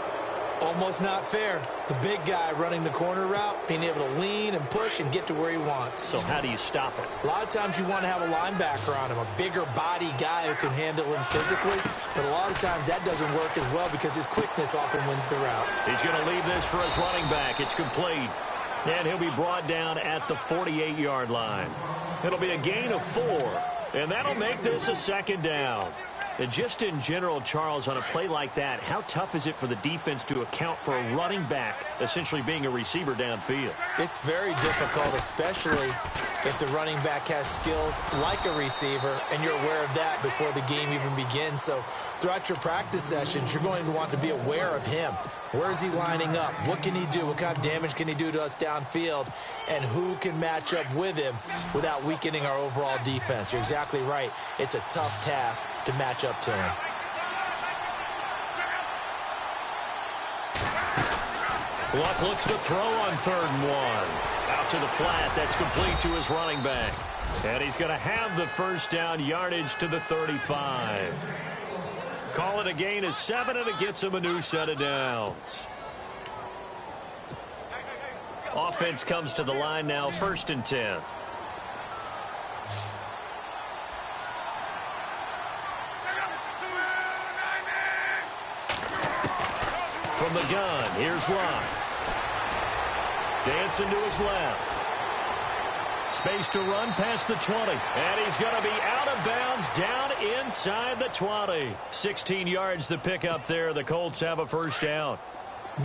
Almost not fair. The big guy running the corner route, being able to lean and push and get to where he wants. So how do you stop it? A lot of times you want to have a linebacker on him, a bigger body guy who can handle him physically. But a lot of times that doesn't work as well because his quickness often wins the route. He's going to leave this for his running back. It's complete. And he'll be brought down at the 48-yard line. It'll be a gain of 4. And that'll make this a second down. And just in general, Charles, on a play like that, how tough is it for the defense to account for a running back essentially being a receiver downfield? It's very difficult, especially if the running back has skills like a receiver, and you're aware of that before the game even begins. So throughout your practice sessions, you're going to want to be aware of him. Where is he lining up? What can he do? What kind of damage can he do to us downfield? And who can match up with him without weakening our overall defense? You're exactly right. It's a tough task to match up to him. Luck looks to throw on 3rd and 1. Out to the flat. That's complete to his running back. And he's going to have the first down yardage to the 35. Call it a gain of 7, and it gets him a new set of downs. Offense comes to the line now, 1st and 10. From the gun, here's Luck. Dancing to his left. Space to run past the 20. And he's going to be out of bounds down inside the 20. 16 yards the pickup there. The Colts have a first down.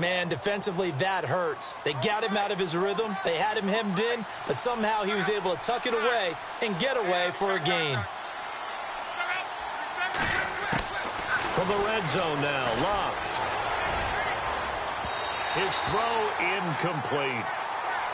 Man, defensively, that hurts. They got him out of his rhythm. They had him hemmed in, but somehow he was able to tuck it away and get away for a gain. From the red zone now, Luck. His throw incomplete.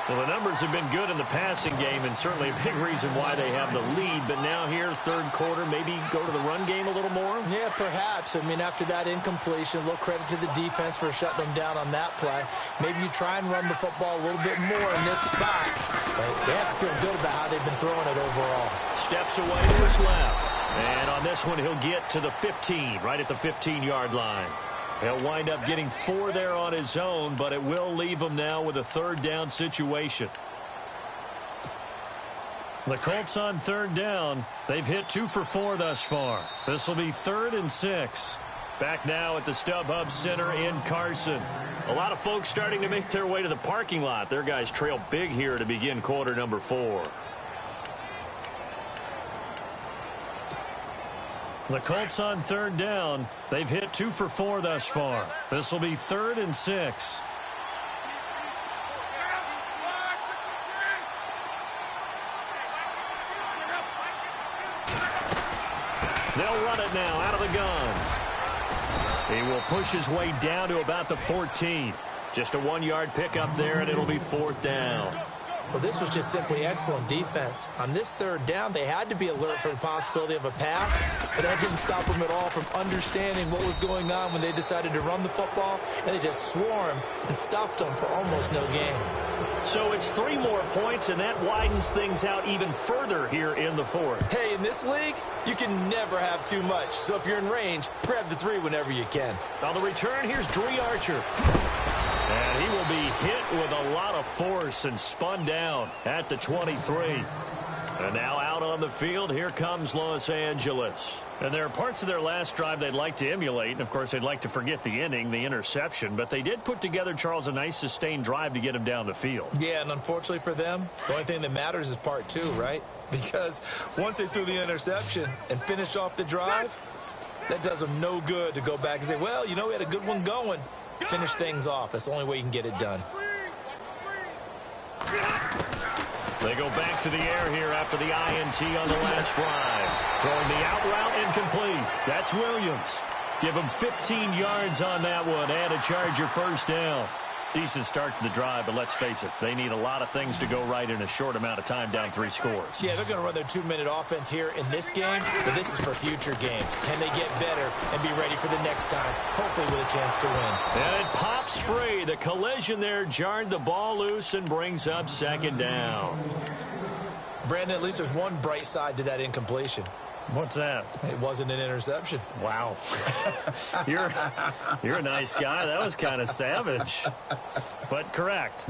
Well, the numbers have been good in the passing game, and certainly a big reason why they have the lead. But now here, 3rd quarter, maybe go to the run game a little more? Yeah, perhaps. I mean, after that incompletion, a little credit to the defense for shutting them down on that play. Maybe you try and run the football a little bit more in this spot. But they have to feel good about how they've been throwing it overall. Steps away to his left. And on this one, he'll get to the 15, right at the 15-yard line. He'll wind up getting 4 there on his own, but it will leave him now with a 3rd down situation. The Colts on 3rd down. They've hit 2 for 4 thus far. This will be 3rd and 6. Back now at the StubHub Center in Carson. A lot of folks starting to make their way to the parking lot. Their guys trail big here to begin quarter number 4. The Colts on 3rd down. They've hit 2 for 4 thus far. This will be 3rd and 6. They'll run it now out of the gun. He will push his way down to about the 14. Just a 1-yard pickup there, and it'll be 4th down. Well, this was just simply excellent defense. On this 3rd down, they had to be alert for the possibility of a pass, but that didn't stop them at all from understanding what was going on when they decided to run the football, and they just swarmed and stuffed them for almost no gain. So it's 3 more points, and that widens things out even further here in the 4th. Hey, in this league, you can never have too much. So if you're in range, grab the 3 whenever you can. On the return, here's Dree Archer. And he will be hit with a lot of force and spun down at the 23. And now out on the field, here comes Los Angeles. And there are parts of their last drive they'd like to emulate. And, of course, they'd like to forget the inning, the interception. But they did put together, Charles, a nice sustained drive to get him down the field. Yeah, and unfortunately for them, the only thing that matters is part 2, right? Because once they threw the interception and finished off the drive, that does them no good to go back and say, well, you know, we had a good one going. Finish things off. That's the only way you can get it done. They go back to the air here after the INT on the last drive. Throwing the out route incomplete. That's Williams. Give him 15 yards on that one and a Charger first down. Decent start to the drive, but let's face it, they need a lot of things to go right in a short amount of time down 3 scores. Yeah, they're going to run their 2-minute offense here in this game, but this is for future games. Can they get better and be ready for the next time, hopefully with a chance to win? And it pops free. The collision there jarred the ball loose and brings up 2nd down. Brandon, at least there's one bright side to that incompletion. What's that? It wasn't an interception. Wow. You're a nice guy. That was kind of savage. But correct.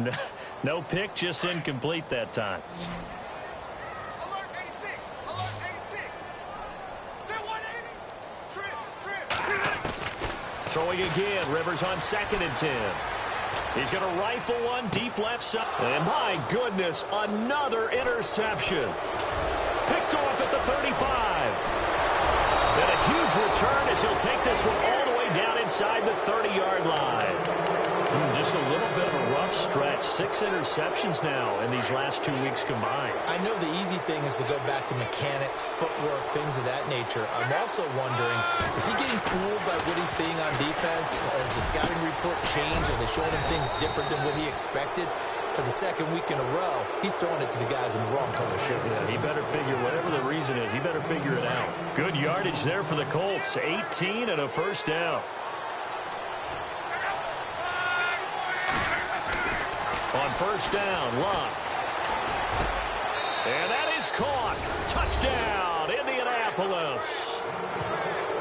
No pick, just incomplete that time. Alert 86. Alert 86. They're 180. Trip. Throwing again. Rivers on 2nd and 10. He's going to rifle one deep left side. And my goodness, another interception. Picked off at the 35. And a huge return as he'll take this one all the way down inside the 30-yard line. Just a little bit of a rough stretch. 6 interceptions now in these last 2 weeks combined. I know the easy thing is to go back to mechanics, footwork, things of that nature. I'm also wondering, is he getting fooled by what he's seeing on defense? Has the scouting report changed? Are they showing him things different than what he expected? For the 2nd week in a row, he's throwing it to the guys in the wrong color shirts. Yeah, he better figure, whatever the reason is, he better figure it out. Good yardage there for the Colts. 18 and a 1st down. On 1st down, Luck. And that is caught. Touchdown, Indianapolis.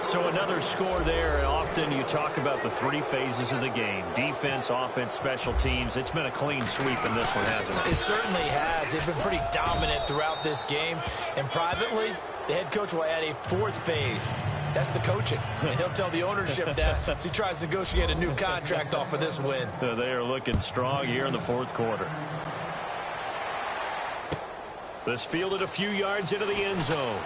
So another score there. Often you talk about the 3 phases of the game. Defense, offense, special teams. It's been a clean sweep in this one, hasn't it? It certainly has. They've been pretty dominant throughout this game. And privately, the head coach will add a 4th phase. That's the coaching. And he'll tell the ownership that as he tries to negotiate a new contract off of this win. They are looking strong here in the 4th quarter. This fielded a few yards into the end zone.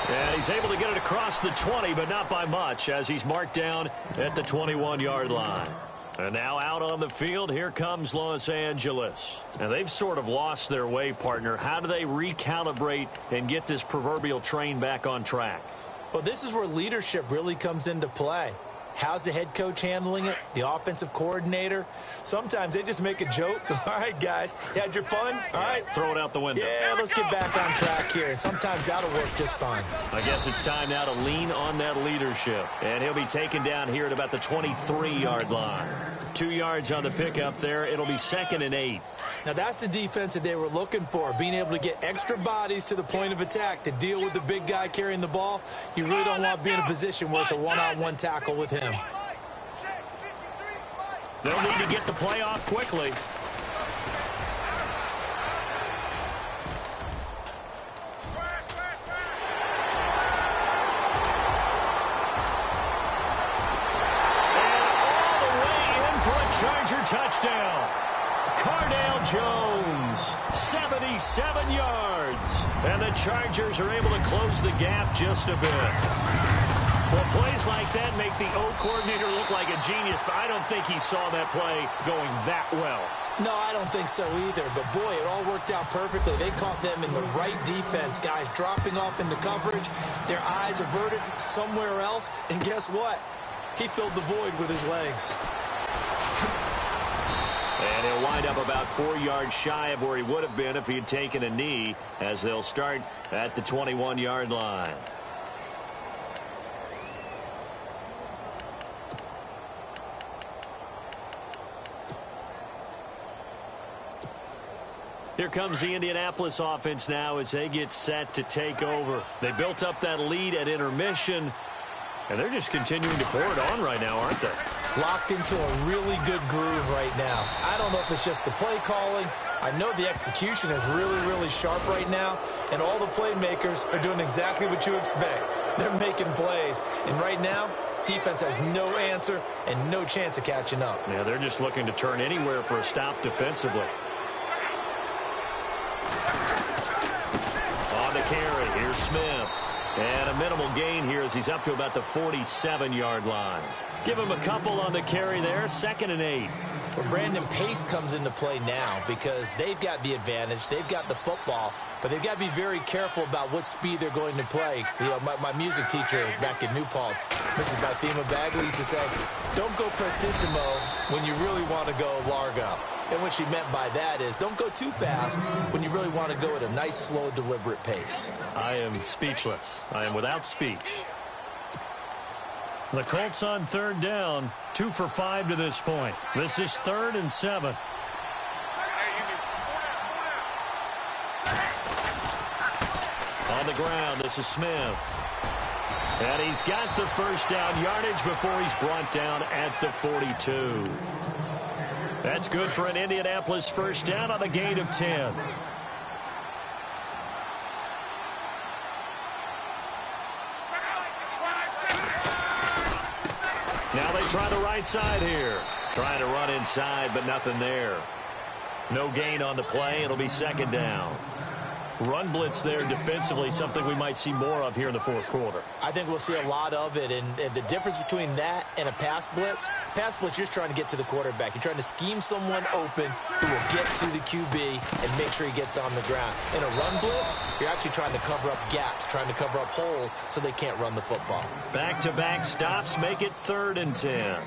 And he's able to get it across the 20, but not by much, as he's marked down at the 21-yard line. And now out on the field, here comes Los Angeles. And they've sort of lost their way, partner. How do they recalibrate and get this proverbial train back on track? Well, this is where leadership really comes into play. How's the head coach handling it? The offensive coordinator? Sometimes they just make a joke. All right, guys, you had your fun? All right. Throw it out the window. Yeah, let's get back on track here. And sometimes that'll work just fine. I guess it's time now to lean on that leadership. And he'll be taken down here at about the 23-yard line. 2 yards on the pickup there. It'll be 2nd and 8. Now, that's the defense that they were looking for, being able to get extra bodies to the point of attack to deal with the big guy carrying the ball. You really don't want to be in a position where it's a one-on-one tackle with him. They'll need to get the play off quickly. Charger touchdown. Cardale Jones, 77 yards. And the Chargers are able to close the gap just a bit. Well, plays like that make the O coordinator look like a genius, but I don't think he saw that play going that well. No, I don't think so either. But, boy, it all worked out perfectly. They caught them in the right defense. Guys dropping off into coverage, their eyes averted somewhere else. And guess what? He filled the void with his legs. And he'll wind up about 4 yards shy of where he would have been if he had taken a knee, as they'll start at the 21-yard line. Here comes the Indianapolis offense now as they get set to take over. They built up that lead at intermission, and they're just continuing to pour it on right now, aren't they? Locked into a really good groove right now. I don't know if it's just the play calling. I know the execution is really, really sharp right now, and all the playmakers are doing exactly what you expect. They're making plays, and right now, defense has no answer and no chance of catching up. Yeah, they're just looking to turn anywhere for a stop defensively. On the carry, here's Smith. And a minimal gain here as he's up to about the 47-yard line. Give him a couple on the carry there, 2nd and 8. Well, Brandon, pace comes into play now because they've got the advantage. They've got the football, but they've got to be very careful about what speed they're going to play. You know, my music teacher back in New Paltz, Mrs. Bathema Bagley, used to say, don't go prestissimo when you really want to go largo. And what she meant by that is don't go too fast when you really want to go at a nice, slow, deliberate pace. I am speechless. I am without speech. The Colts on third down, 2 for 5 to this point. This is 3rd and 7. On the ground, this is Smith. And he's got the first down yardage before he's brought down at the 42. That's good for an Indianapolis first down on a gain of 10. Now they try the right side here. Trying to run inside, but nothing there. No gain on the play. It'll be 2nd down. Run blitz there defensively, something we might see more of here in the 4th quarter. I think we'll see a lot of it, and the difference between that and a pass blitz, you're just trying to get to the quarterback. You're trying to scheme someone open who will get to the QB and make sure he gets on the ground. In a run blitz, you're actually trying to cover up gaps, trying to cover up holes so they can't run the football. Back-to-back stops make it 3rd and 10.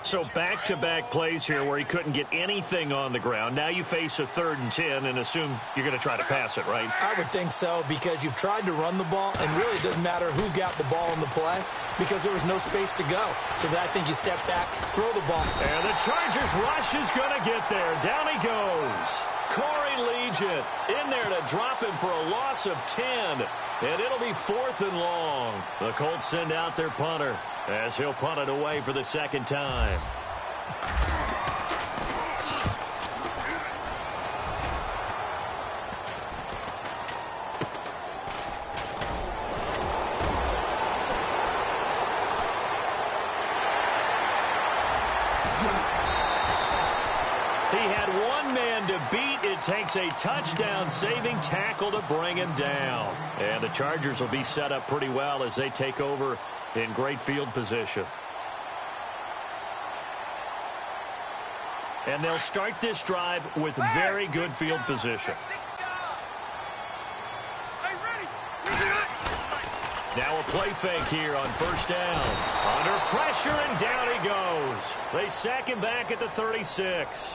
So back-to-back plays here where he couldn't get anything on the ground. Now you face a 3rd and 10 and assume you're going to try to pass it, right? I would think so because you've tried to run the ball, and really it doesn't matter who got the ball in the play because there was no space to go. So I think you step back, throw the ball. And the Chargers rush is going to get there. Down he goes. Corey Legion in there to drop him for a loss of 10. And it'll be 4th and long. The Colts send out their punter as he'll punt it away for the 2nd time. He had one man to beat. It takes a touchdown-saving tackle to bring him down. And the Chargers will be set up pretty well as they take over in great field position. And they'll start this drive with very good field position. Now a play fake here on 1st down. Under pressure, and down he goes. They sack him back at the 36.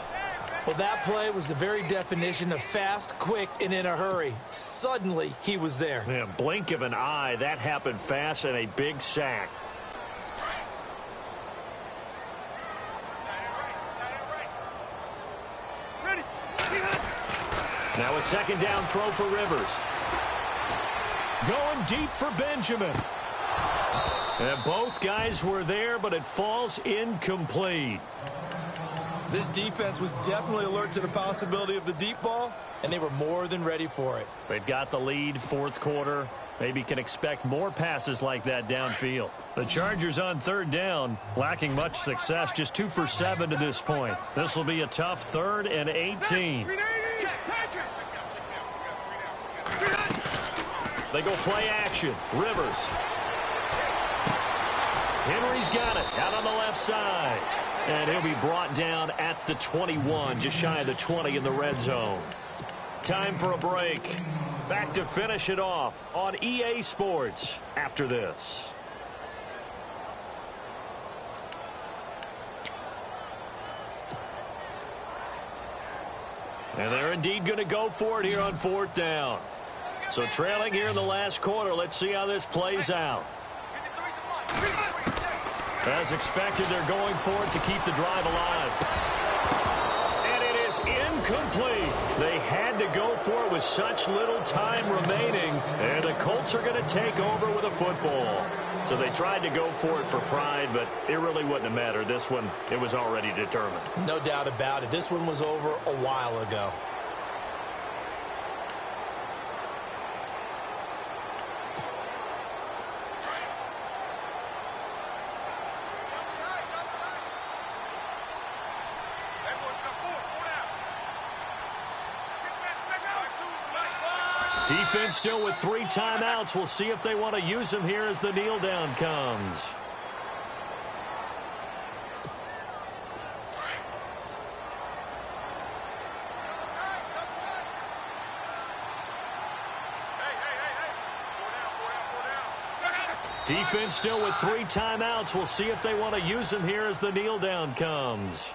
Well, that play was the very definition of fast, quick, and in a hurry. Suddenly, he was there. Yeah, blink of an eye. That happened fast and a big sack. Now a 2nd down throw for Rivers. Going deep for Benjamin. And both guys were there, but it falls incomplete. This defense was definitely alert to the possibility of the deep ball, and they were more than ready for it. They've got the lead, 4th quarter. Maybe can expect more passes like that downfield. The Chargers on 3rd down, lacking much success, just 2 for 7 to this point. This will be a tough 3rd and 18. They go play action. Rivers. Henry's got it out on the left side. And he'll be brought down at the 21, just shy of the 20 in the red zone. Time for a break. Back to finish it off on EA Sports after this. And they're indeed going to go for it here on 4th down. So trailing here in the last quarter, let's see how this plays out. As expected, they're going for it to keep the drive alive. And it is incomplete. They had to go for it with such little time remaining. And the Colts are going to take over with a football. So they tried to go for it for pride, but it really wouldn't have mattered. This one, it was already determined. No doubt about it. This one was over a while ago. Defense still with 3 timeouts. We'll see if they want to use them here as the kneel down comes. Defense still with 3 timeouts. We'll see if they want to use them here as the kneel down comes.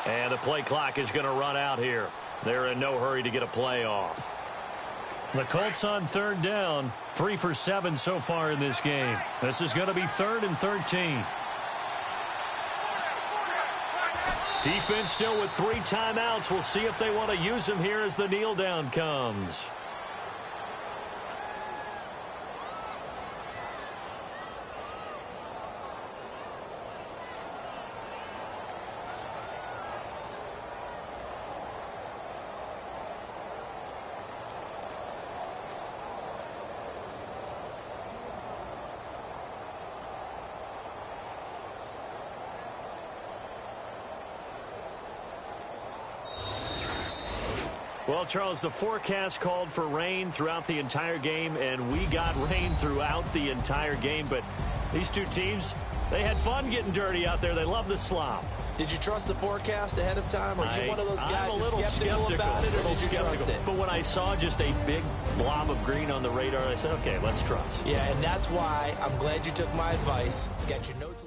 And the play clock is going to run out here. They're in no hurry to get a play off. The Colts on 3rd down, 3 for 7 so far in this game. This is going to be 3rd and 13. Defense still with 3 timeouts. We'll see if they want to use them here as the kneel down comes. Well, Charles, the forecast called for rain throughout the entire game, and we got rain throughout the entire game. But these two teams, they had fun getting dirty out there. They love the slop. Did you trust the forecast ahead of time? Are you one of those guys I'm a little skeptical about it, or did you trust it? But when I saw just a big blob of green on the radar, I said, okay, let's trust. Yeah, and that's why I'm glad you took my advice. Got your notes.